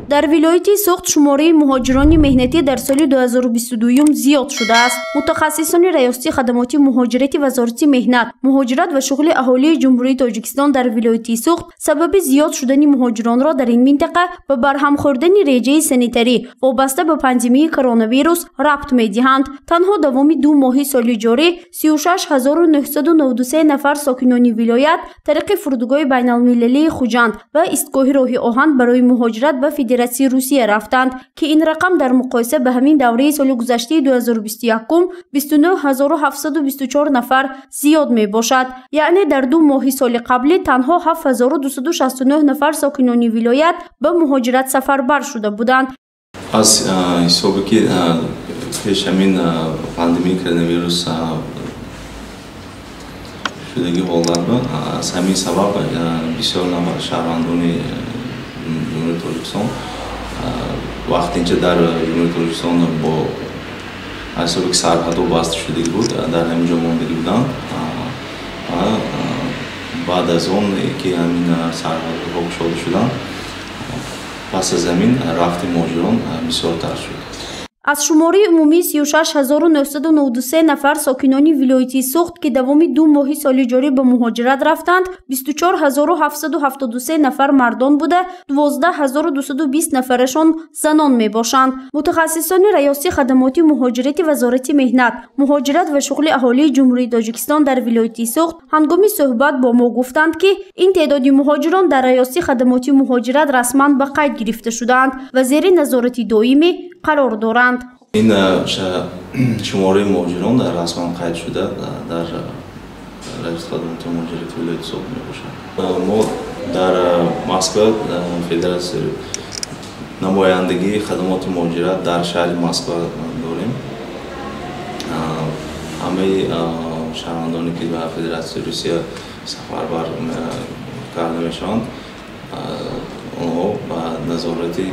дар вилояти Суғд шумораи муҳоҷирони меҳнатӣ дар соли 2022 зиёд шудааст. Мутахассисони раёсати хадамоти муҳоҷирати вазорати меҳнат, муҳоҷират ва шуғли аҳолии ҷумҳурии Тоҷикистон дар вилояти Суғд сабаби зиёд шудани муҳоҷиронро дар ин минтақа ба барҳам хӯрдани реҷаи санитарӣ вобаста ба пандемияи коронавирус рабт медиҳанд. Танҳо давоми 2 моҳи соли ҷорӣ 36993 нафар сокинони вилоят тариқи фурудгоҳи байналмилалии Хуҷанд ва истгоҳи роҳи оҳан барои муҳоҷират ба Федератсияи Русия рафтанд, ки ин рақам дар муқоиса ба ҳамин давраи соли гузаштаи 2021 29724 нафар зиёд мебошад. Яъне дар 2 моҳи соли қаблӣ танҳо 7269 нафар сокинони вилоят ба муҳоҷират сафарбар шуда буданд. аз ҳисобе ки пеш ҳамин пандемияи коронавирус шудаги ҳолатба аз ҳамин сабаб бисёр нафар шаҳрвандони ҷумҳурии Тоҷикистон вақтинча дар ҷумҳурии Тоҷикистон бо аз ҳисоби ки сарҳадҳо баста шудагӣ буд дар ҳамин ҷо мондагӣ буданд ва баъд аз он ки ҳамин сарҳадҳо кушода шуданд пас аз ҳамин рафти муҳоҷирон бисёртар шуд. аз шумораи умумии 36993 нафар сокинони вилояти Суғд ки давоми 2 моҳи соли ҷорӣ ба муҳоҷират рафтанд, 24773 нафар мардон буда, 12220 нафарашон занон мебошанд. Мутахассисони раёсати хадамоти муҳоҷирати вазорати меҳнат, муҳоҷират ва шуғли аҳолии ҷумҳурии Тоҷикистон дар вилояти Суғд ҳангоми суҳбат бо мо гуфтанд, ки ин теъдоди муҳоҷирон дар раёсати хадамоти муҳоҷират расман ба қайд гирифта шудаанд ва зери назорати доимӣ қарор доранд. ин шумораи муҳоҷирон расман қайд шуда дар раёсати хадамоти муҳоҷирати вилояти Суғд мебошад. мо дар Москва федератсияи намояндагии хадамоти муҳоҷират дар шаҳри Москва дорем. ҳамаи шаҳрвандоне ки ба Федератсияи Русия сафарбар карда мешаванд, онҳо ба назорати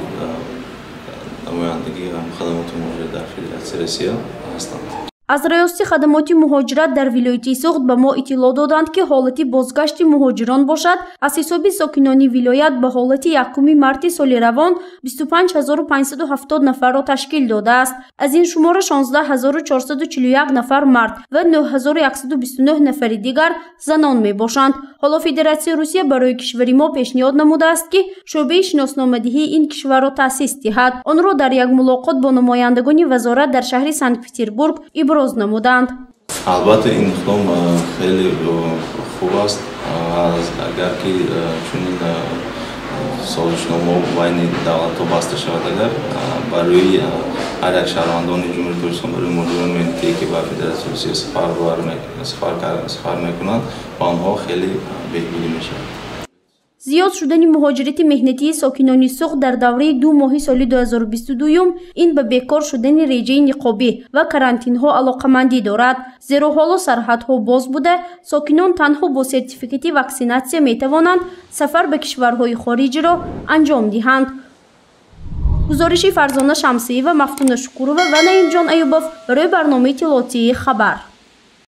намояндагии хадамоти муҳоҷират дар Федератсияи Русия ҳастанд. аз раёсати хадамоти муҳоҷират дар вилояти Суғд ба мо иттилоъ доданд, ки ҳолати бозгашти муҳоҷирон бошад аз ҳисоби сокинони вилоят ба ҳолати 1 марти соли равон 25570 нафарро ташкил додааст. аз ин шумора 16441 нафар мард ва 9129 нафари дигар занон мебошанд. ҳоло Федератсияи Русия барои кишвари мо пешниҳод намудааст, ки шӯъбаи шиносномадиҳии ин кишварро таъсис диҳад. онро дар як мулоқот бо намояндагони вазорат дар шаҳри Санкт-Петербург иброз намуданд. албатта ин иқдом хеле хуб аст. агар ки чунин созишнома байни давлатҳо баста шавад, агар барои ҳар як шаҳрвандони ҷумҳурии Тоҷикистон барои муҳоҷирони меҳнатие ки ба Федератсияи Русия сафар мекунанд ба онҳо хеле беҳбудӣ мешавад. зиёд шудани муҳоҷирати меҳнатии сокинони Суғд дар давраи 2 моҳи соли 2022 ин ба бекор шудани реҷаи ниқобӣ ва карантинҳо алоқамандӣ дорад, зеро ҳоло сарҳадҳо боз буда сокинон танҳо бо сертификати ваксинатсия метавонанд сафар ба кишварҳои хориҷиро анҷом диҳанд. гузориши Фарзона Шамсиева, Мафтуна Шукурова ва Наимҷон Аюбов барои барномаи иттилоотии Хабар.